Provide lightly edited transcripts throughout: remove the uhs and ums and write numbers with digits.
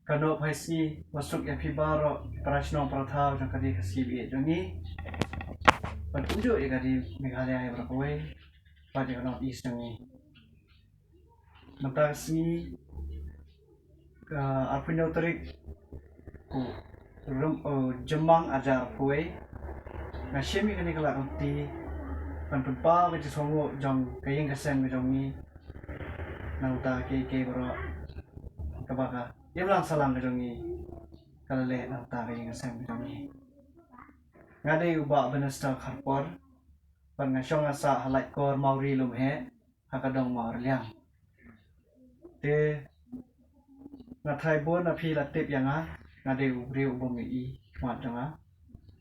Kano paisi masuk yang pibaro parasno prathau jang kadi kasibi jongi penunjuk ya kadi Meghalaya yang berkawai pada North East jongi mata si arpunya terik ku jemang ajar kuai ngasimi kani kelak nanti penpa ke songo jong kayeng kesen ke jongi nauta ke bro kabaka yang lang salang ke jongi kalale nauta kayeng kesen ke jongi ngade ubah Benister Kharpor pan ngasyong asa halai kor mauri lumhe hakadong maur liang te ngathai bon api latip yanga ngade ubri ubong i mat janga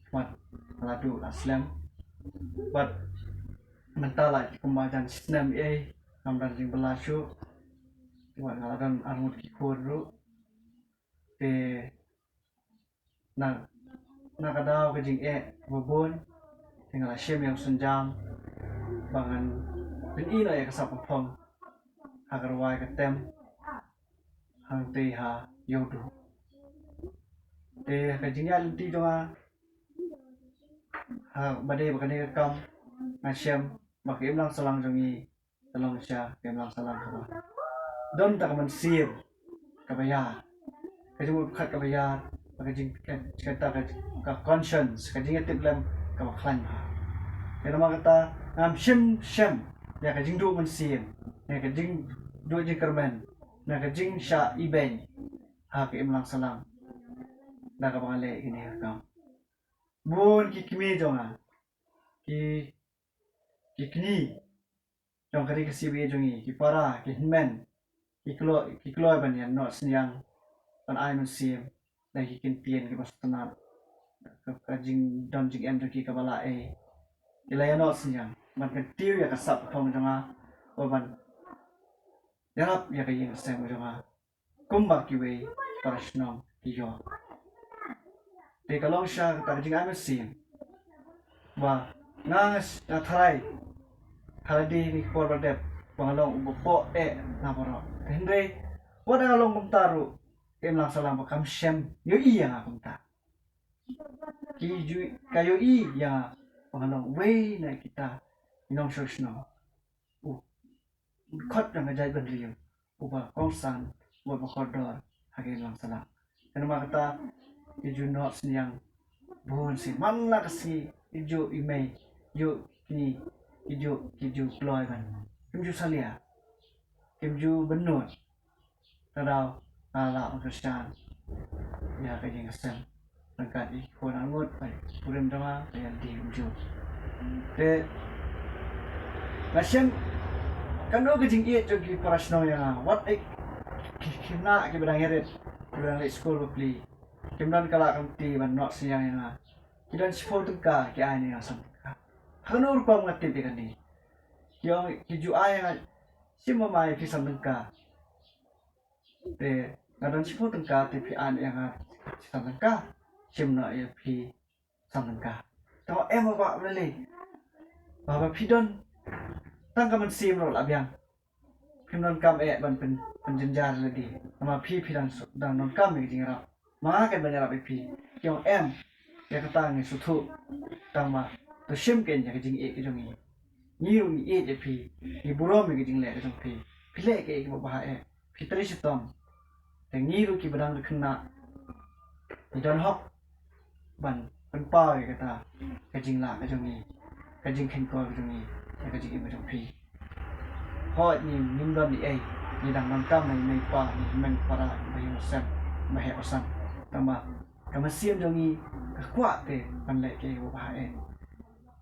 mat ladu aslam but mentala kemajan Snam namdan jing belasyu buat ngaladan armut kikur ru te na kadau ke jing bubun tinggal asyam yang senjang bangan ina ya kasap pong agar wai ketem hang te ha yodu te ke jing ya lunti jonga ha badai bakane kam asyam makim lang salang jongi tolong sya kem lang salang ka don tak man sir kabaya ke jung khat kabaya ke jing kata ka conscience ke jing tip lam ka klan ha nama kata am shem ya ke jing du man sir ya ke jing du jing kermen na ke jing sya iben ha ke im lang salang na ka bangale ini ka bon ki kimi jonga ki kini jong kari kasibi jongi ki para ki hinmen ki klo ban yan not sinyang pan ai man sim dai ki kintien ki pastanat ka jing don jing em ki kabala ilaya not sinyang man ka tiu ya kasap pong jonga o ban yarap ya ka yeng sem jonga kumba ki we para snong ki yo de kalong sha ka jing ai man sim wa ngas na thai haladi ni por berdep pangalong ubo na poro hendre wada along kumtaru em lang salam pakam shem yo yang akumta ki ju kayo yang pangalong we na kita inong shoshno khot na ngajai bandriyo uba kongsan uba khodor hage lang salam kenapa kata iju not sinyang bon si manla kasi iju imei yo ni Kiju ploy kan, kimju salia, kimju benut, kadau ala Kristian, ya kayak ngesen, langkat ikon angut, purim doa, kayak di kimju. De, nasian, kan do kejing iet jogi parasno yang, what kimna kibadang heret, kibadang school beli, kimdan kalak kamti ban not siang yang, kidan sepuluh tengkah kia ini yang sam. Hanur pa mga tibi kani. Yung hiju ay sima may pisang tengka. Te ngadon sipo tengka te pi an yang pisang tengka. Simna ya pi sang tengka. Tawa ba beli. Baba pidon tangka man sim ro labyang. Pimnon kam ban penjenjar lagi. Nama pi dan non kam ni jingra. Makan banyak pi. Yung ya kata ni sutu tama to shim ken ya jing ke jongi ni ru ni pi ni burom ke jing le ke jong pi pile ke ba pitri sitom te ni ru ki badang khna ni don hok ban pa ke kata ke jing la ke jongi ke jing khen ko ke jongi ke jing ke jong pi ho ni nim don ni dang nam kam nei pa ni men para ba yung sem ma he osan tama kama siem jongi kwa te ban le ke ba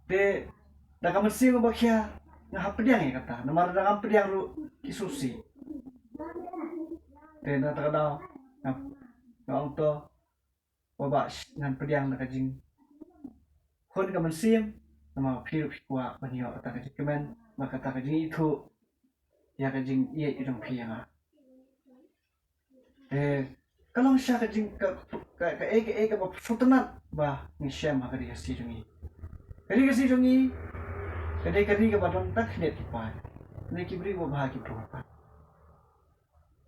de dah kamu sih bakia nah pediang ya kata nomor dah pediang lu kisusi de na takadau na auto wabak ngan pediang na kajing kon kamu sih nama piru pikwa banyo kata kajing kemen maka kata kajing itu ya kajing iya idong piang kalau sya kajing ke sultanat bah ngisem haka dia si jungi kadi kasi jungi kadi ke badon tak net kipan ni kibri wo bahagi propa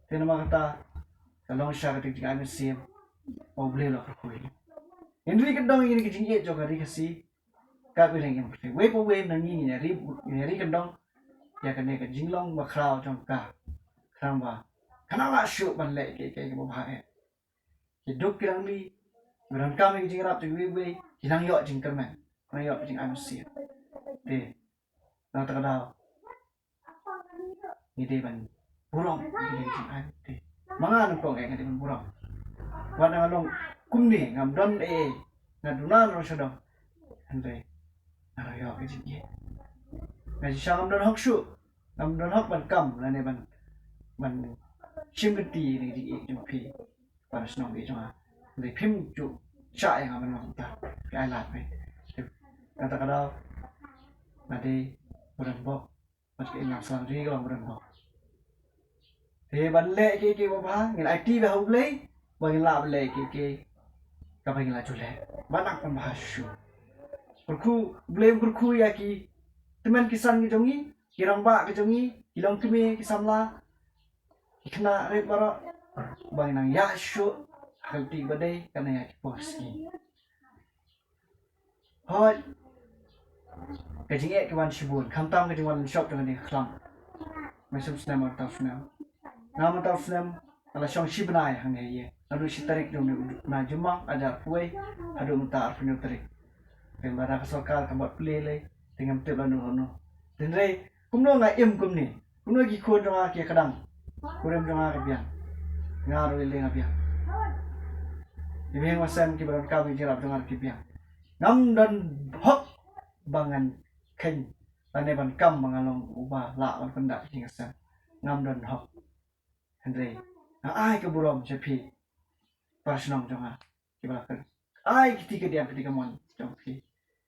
tenama kata Kalau syak ketik jing ai sim mau boleh lo khui ini kendong ini kejing ye jong hari kasi ka bi reng yang we po we nang ni ri kendong ya kan ne kejing long ba krao jong ka krang ba kana la shu ban le ke bo ba e hidup kirang ni berang kami kejing rap jing we hinang yo jing kermen nang yo kejing ai sim de na ta da ni de ban burong ni kejing ai de mga nang kong e kan burong wana long kumni ngam don ngaduna no shodo ande arayo ke ji na ji sham don hok shu ngam don hok ban kam la ne ban chimgti ni ji jum phi para snong ge jong le phim chu cha ngam ban ta ai lat pe kata kada na de buran bo mas ke ngam sang ri go buran bo thế ban lệ cái ba người lại ti về hậu lấy bagi la lệ cái bagi la chule banak kan bahashu berku blame berku ya ki teman kisan ki jongi kirang ba ki jongi ilong kime ki samla ikna red bara bagi nang ya shu halti badai kana ya ki poski hoi cái chính cái quan shibun kham tam cái quan shop dengan ni khlam mesum snam atau snam nama atau snam kalau shong shibnai hang ye adu si tarik dong na jumang ada puai adu mutar punya tarik pembara kasokal kambat plele dengan tebanu hono den re kumno nga im kumni kumno gi khon jonga ke kadang kurem jonga ke biang ngaro ile nga biang ibeng wasam ki baron kami jirap jonga ke biang ngam dan hok bangan keng tane ban kam bangalong uba la ban pendak hingasan ngam dan hok andre ai ke burom jepi Parsenong jonga kiba kan ai ketika mon jong pi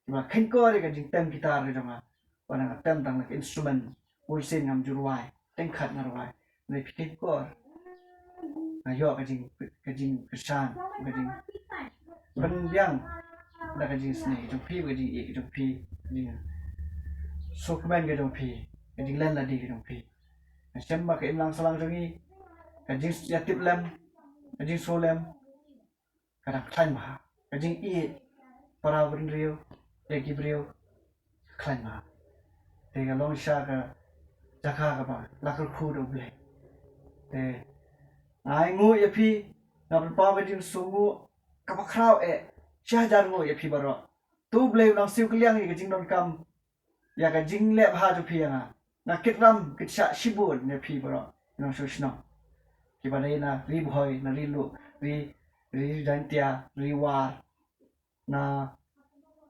kiba khen ko re ka jing tem gitar re jonga wana tem tang nak instrument voice ngam jurwai teng khat ngarwai nei pi khen ko na yo ka jing kesan ka jing ban biang da ka jing snei jong pi ka jing e jong pi jing sokman ka jong pi ka jing len la di ka jong pi sem ba ka imlang salang jongi ka jing yatip lem ka jing solem kadang klain maha kajing para brinrio lagi brio klain maha tega long sha ka jaka ka ba lakal khu do ble te ai ngu ye phi na pa kajing sungu ka ba khrau sha jar ngu ye phi baro tu ble long siu kliang ye kajing don kam ya kajing le bha jo phi nga na kitram kitcha shibun ne phi baro long shu shno ki ba na ri bhoi na ri lu ri dantia riwar na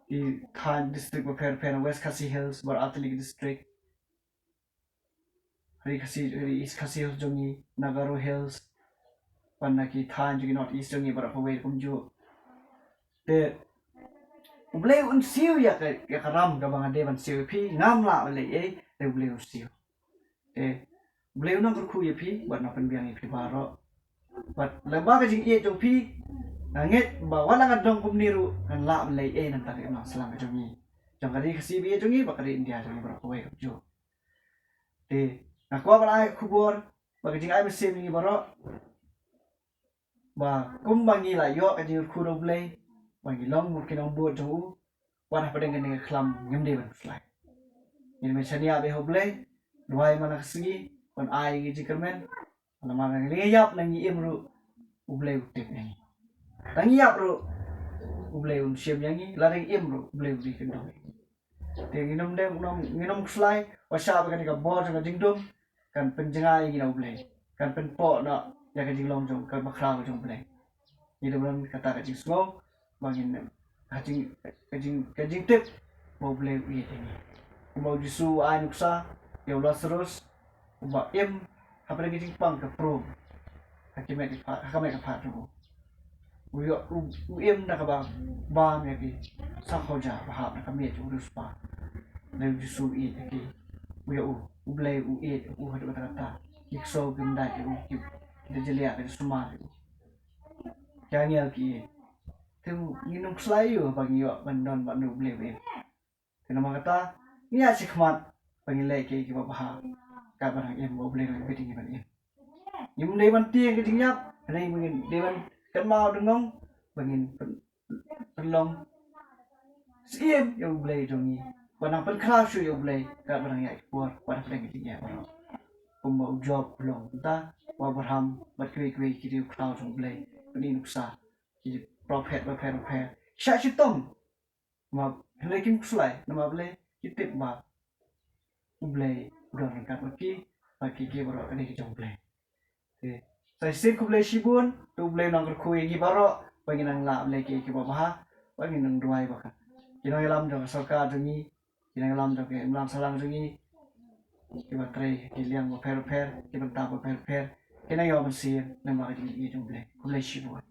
di Than district per West Khasi Hills bar Atlik district ri East Khasi Hills jongi Nagaro Hills panna ki Than jongi North East jongi bar away kumju te ublei un siu ya karam ga bang de ban siu pi ngam la le te ublei un siu te ublei un nang khu ye pi bar na pen biang ye pi baro but leba ka jing jong pi nget ba wala nga dong kum niru kan la lei nan ta ke na salang ka jongi jong kali khasi bi jongi ba kali India jongi ba ko wei ka jo te na ko ba ai khubor ba ka jing ai mesim ni baro ba kum bangi la yo ka jing khu ro blei bangi long mu kinong bo jo wa na padeng ne khlam ngem de ban fly ni me chania be ho blei duai mana khasi kon ai gi jikermen ana mana le yap nang ni imru ublei utip ni tangi yap ro ublei un siam yangi lareng imru ublei di kendong te nginom fly wa sha ba ka bo jang jingdum kan penjengai gi na ublei kan pen po na ya ka jinglong jong kan ba khra jong ublei ni de ban kata ka jing slow bangin ka jing tip mo ublei wi ni mo disu ai nuksa yo lasros ba im apa lagi jing pang ka pro hakimet ka pha ro em na ka ba me ki sa khoja ba ha na ka me ju rus pa na ju su ki u ble u ha ta ta ik so gim dai ki de jelia ka suma ya nya ki tu ni nong slai yo ba ngi yo ban don ba nu ble we te na ma kata ni ya sikmat ba ngi le ki ba ha ka ba em mo ble we ti ni ba ni yum le ban ti ki ting yap Này mungkin dewan kan mau dengong bangin penlong siem yo blay jongi banang pen class yo blay ka banang ya kuat pada pen kinya barang mau job long ta wa barham bat kwe kiri crowd jong blay ni nuksa ki prophet sha chitom ma lekin sulai nama blay kitip ma blay udah rangkat baki ki baro ani jong blay saya sih kublai sibun, tu blai nang kerkui gi baro, bagi nang la blai ki baha, bagi nang duai baka. Kinang ilam jong soka jongi, kinang ilam jong ke imlam salang jongi, ki batrai ki liang ba per, ki banta ba per, kinang yo masir, nama gi jong blai, kublai sibun.